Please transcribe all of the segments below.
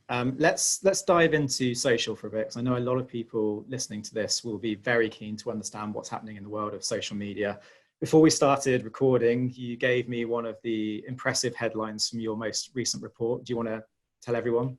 Let's dive into social for a bit, because I know a lot of people listening to this will be very keen to understand what's happening in the world of social media. Before we started recording, you gave me one of the impressive headlines from your most recent report. Do you want to tell everyone?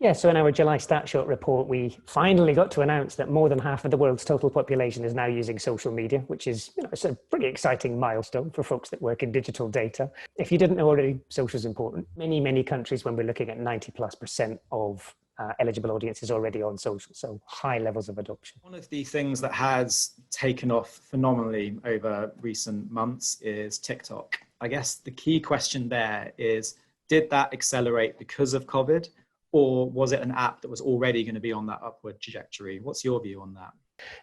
Yeah, so in our July StatShot report, we finally got to announce that more than half of the world's total population is now using social media, which is, it's a pretty exciting milestone for folks that work in digital data. If you didn't know already, social is important. Many countries, when we're looking at 90+% of eligible audiences already on social, so high levels of adoption. One of the things that has taken off phenomenally over recent months is TikTok. I guess the key question there is, did that accelerate because of COVID? Or was it an app that was already going to be on that upward trajectory? What's your view on that?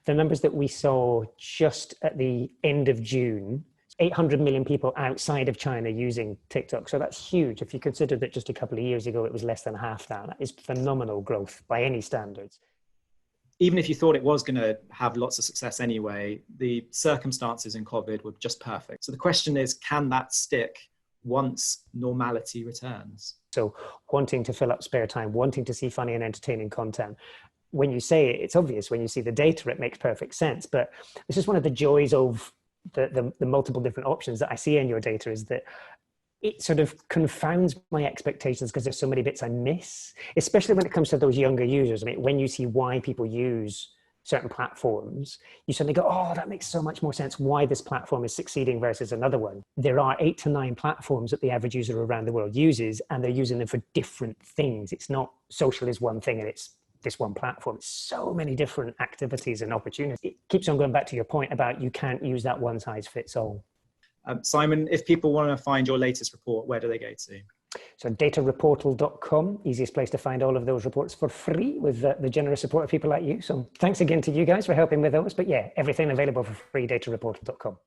The numbers that we saw just at the end of June, 800 million people outside of China using TikTok. So that's huge. If you consider that just a couple of years ago, it was less than half that. That is phenomenal growth by any standards. Even if you thought it was going to have lots of success anyway, the circumstances in COVID were just perfect. So the question is, can that stick once normality returns? So wanting to fill up spare time, wanting to see funny and entertaining content. When you say it, it's obvious. When you see the data, it makes perfect sense. But this is one of the joys of the multiple different options that I see in your data, is that it sort of confounds my expectations because there's so many bits I miss, especially when it comes to those younger users. I mean, when you see why people use certain platforms, you suddenly go, oh, that makes so much more sense why this platform is succeeding versus another one. There are 8 to 9 platforms that the average user around the world uses, and they're using them for different things. It's not social is one thing and it's this one platform. It's so many different activities and opportunities. It keeps on going back to your point about you can't use that one size fits all. Simon, if people want to find your latest report, where do they go to? So datareportal.com, easiest place to find all of those reports for free with the generous support of people like you. So thanks again to you guys for helping with those. But yeah, everything available for free, datareportal.com.